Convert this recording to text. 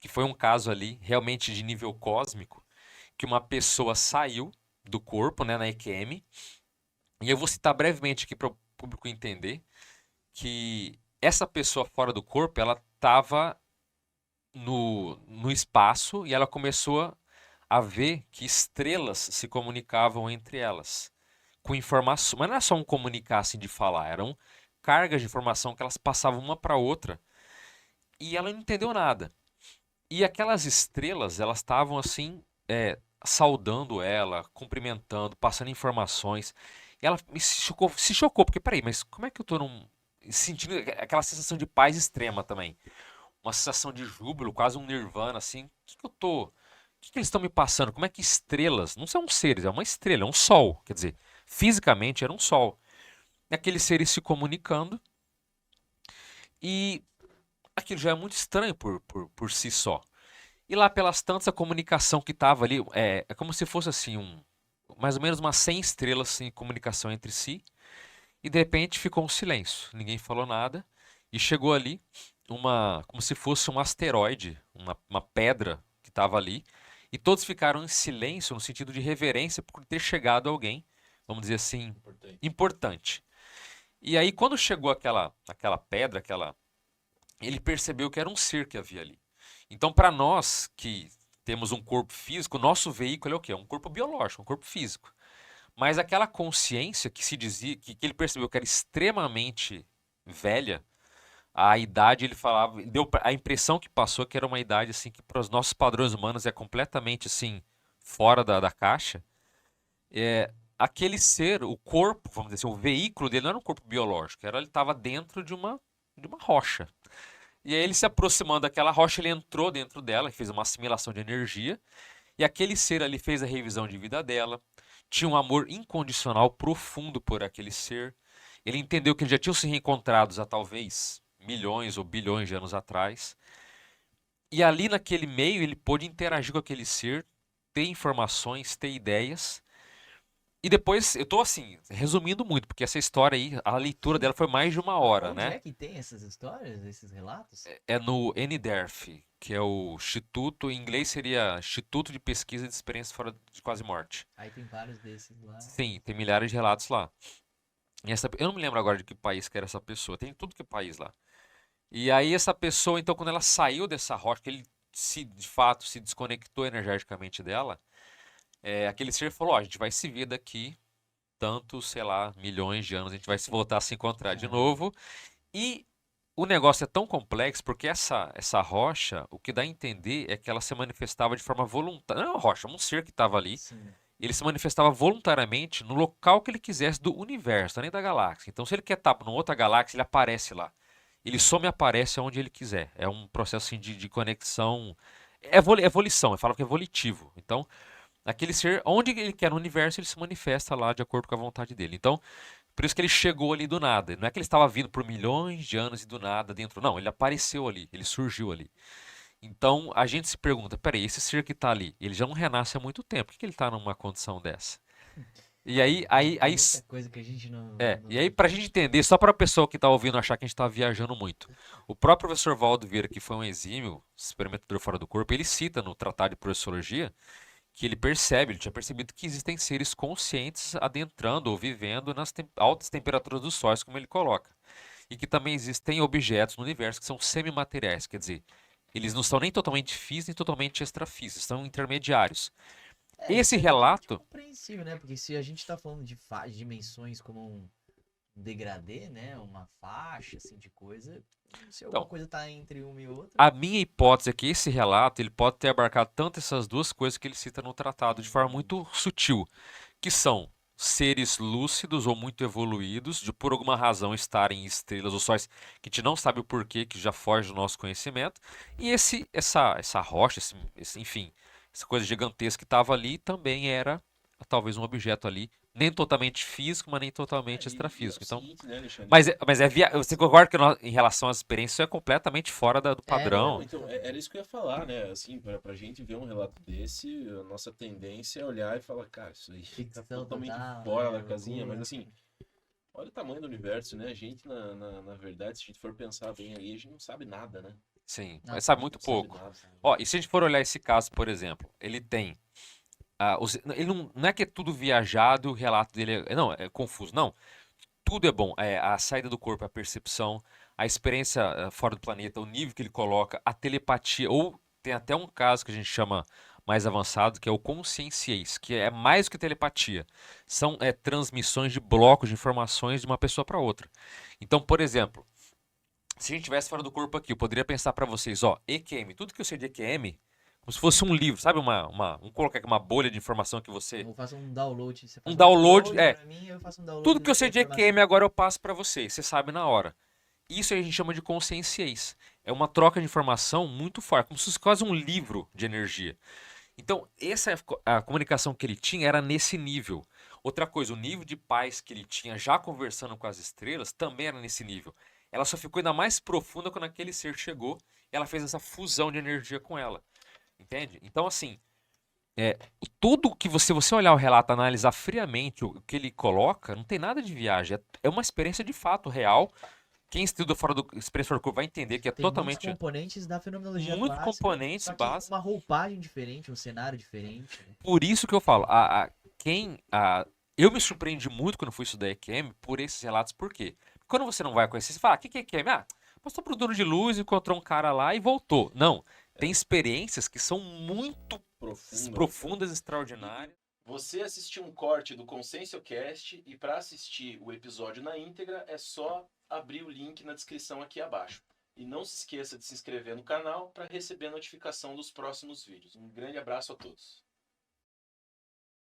que foi um caso ali realmente de nível cósmico, que uma pessoa saiu do corpo, né, na EQM, e eu vou citar brevemente aqui para o público entender que essa pessoa fora do corpo, ela estava no espaço e ela começou a ver que estrelas se comunicavam entre elas, com informação, mas não era só um comunicar assim de falar, eram cargas de informação que elas passavam uma para outra e ela não entendeu nada. E aquelas estrelas, elas estavam assim, saudando ela, cumprimentando, passando informações. E ela se chocou, porque peraí, mas como é que eu tô sentindo aquela sensação de paz extrema também? Uma sensação de júbilo, quase um nirvana, assim. O que que eu tô. O que que eles estão me passando? Como é que estrelas, não são seres, é uma estrela, é um sol. Quer dizer, fisicamente era um sol. E aqueles seres se comunicando e aquilo já é muito estranho por si só. E lá pelas tantas, a comunicação que estava ali é como se fosse assim, mais ou menos umas 100 estrelas assim, em comunicação entre si. E de repente ficou um silêncio, ninguém falou nada. E chegou ali como se fosse um asteroide, uma pedra que estava ali. E todos ficaram em silêncio no sentido de reverência por ter chegado alguém, vamos dizer assim, Importante. importante. E aí quando chegou aquela pedra, ele percebeu que era um ser que havia ali. Então, para nós que temos um corpo físico, o nosso veículo é o quê? É um corpo biológico, um corpo físico. Mas aquela consciência que se dizia, que ele percebeu que era extremamente velha, a idade ele falava, deu a impressão que passou que era uma idade assim que para os nossos padrões humanos é completamente assim fora da caixa. Aquele ser, o corpo, vamos dizer assim, o veículo dele não era um corpo biológico, ele estava dentro de uma rocha. E aí ele se aproximando daquela rocha, ele entrou dentro dela, fez uma assimilação de energia, e aquele ser ali fez a revisão de vida dela, tinha um amor incondicional profundo por aquele ser. Ele entendeu que eles já tinham se reencontrado há talvez milhões ou bilhões de anos atrás. E ali naquele meio ele pôde interagir com aquele ser, ter informações, ter ideias. E depois, eu tô assim, resumindo muito, porque essa história aí, a leitura dela foi mais de uma hora, Onde né? é que tem essas histórias, esses relatos? É no NDERF, que é o Instituto, em inglês seria Instituto de Pesquisa de Experiência Fora de Quase Morte. Aí tem vários desses lá. Sim, tem milhares de relatos lá. Eu não me lembro agora de que país que era essa pessoa, tem tudo que é país lá. E aí essa pessoa, então, quando ela saiu dessa rocha, que ele de fato se desconectou energeticamente dela, aquele ser falou, ó, a gente vai se ver daqui tantos, sei lá, milhões de anos, a gente vai se voltar a se encontrar de Caramba. novo. E o negócio é tão complexo porque essa rocha, o que dá a entender é que ela se manifestava de forma voluntária. Não é uma rocha, é um ser que estava ali. Sim. Ele se manifestava voluntariamente no local que ele quisesse do universo, nem da galáxia. Então, se ele quer estar numa outra galáxia, ele aparece lá. Ele some e aparece onde ele quiser. É um processo assim, de conexão. É volição, eu falo que é volitivo. Então, aquele ser, onde ele quer no universo, ele se manifesta lá de acordo com a vontade dele. Então, por isso que ele chegou ali do nada. Não é que ele estava vindo por milhões de anos e do nada dentro. Não, ele apareceu ali, ele surgiu ali. Então a gente se pergunta: peraí, esse ser que está ali, ele já não renasce há muito tempo. Por que ele está numa condição dessa? E aí, Muita coisa que a gente para a gente entender, só para a pessoa que está ouvindo achar que a gente está viajando muito, o próprio professor Valdo Vieira, que foi um exímio experimentador fora do corpo, ele cita no Tratado de Projeciologia que ele tinha percebido que existem seres conscientes adentrando ou vivendo nas altas temperaturas dos sóis, como ele coloca. E que também existem objetos no universo que são semimateriais, quer dizer, eles não são nem totalmente físicos nem totalmente extrafísicos, são intermediários. isso Esse é totalmente relato, compreensível, né? Porque se a gente tá falando de dimensões como um degradê, né? Uma faixa, assim, de coisa. Se alguma então, coisa tá entre uma e outra. a minha hipótese é que esse relato ele pode ter abarcado tanto essas duas coisas que ele cita no tratado de forma Hum, muito sutil, que são seres lúcidos ou muito evoluídos, de por alguma razão estarem em estrelas ou sóis que a gente não sabe o porquê, que já foge do nosso conhecimento, e essa rocha, enfim, essa coisa gigantesca que estava ali também era talvez um objeto ali, nem totalmente físico, mas nem totalmente E é o extrafísico. Então, seguinte, né, Alexandre? mas você concorda que em relação às experiências isso é completamente fora do não, Não, padrão? então, era isso que eu ia falar, né? Assim, pra gente ver um relato desse, a nossa tendência é olhar e falar, cara, isso aí tá ficção totalmente total, fora né? da casinha, mas Loucura. assim, olha o tamanho do universo, né? A gente, na verdade, se a gente for pensar bem aí, a gente não sabe nada, né? Sim, mas Nossa, sabe muito muito Não sabe pouco. pouco. nada. Ó, e se a gente for olhar esse caso, por exemplo, ele tem. Ele não é que é tudo viajado, o relato dele é. Não, é confuso. Não. Tudo é bom. A saída do corpo, a percepção, a experiência fora do planeta, o nível que ele coloca, a telepatia. Ou tem até um caso que a gente chama mais avançado, que é o conscienciês, que é mais do que telepatia. São transmissões de blocos de informações de uma pessoa para outra. Então, por exemplo, se a gente estivesse fora do corpo aqui, eu poderia pensar para vocês, ó, EQM, tudo que eu sei de EQM, como se fosse um livro, sabe? Vamos colocar aqui uma bolha de informação que você. Eu faço um download. Você Um faz um download, upload pra mim, eu faço um download tudo que eu dessa sei de informação. EQM agora eu passo para vocês, você sabe na hora. Isso aí a gente chama de conscienciês. É uma troca de informação muito forte, como se fosse quase um livro de energia. Então, essa a comunicação que ele tinha era nesse nível. Outra coisa, o nível de paz que ele tinha já conversando com as estrelas também era nesse nível. Ela só ficou ainda mais profunda quando aquele ser chegou e ela fez essa fusão de energia com ela. Entende? Então, assim, é, tudo que você olhar o relato, analisar friamente o que ele coloca, não tem nada de viagem. É uma experiência de fato real. Quem estuda fora do experiência fora do corpo vai entender que é Tem muitos totalmente componentes da fenomenologia muito clássica, componentes só que básicos. uma roupagem diferente, um cenário diferente, né? Por isso que eu falo, eu me surpreendi muito quando fui estudar EQM por esses relatos, por quê? Porque quando você não vai conhecer, você fala, o que é EQM? Passou pro dono de luz, encontrou um cara lá e voltou. Não, tem experiências que são muito profundas, extraordinárias. Você assistiu um corte do ConsciencioCast e para assistir o episódio na íntegra é só abrir o link na descrição aqui abaixo. E não se esqueça de se inscrever no canal para receber a notificação dos próximos vídeos. Um grande abraço a todos.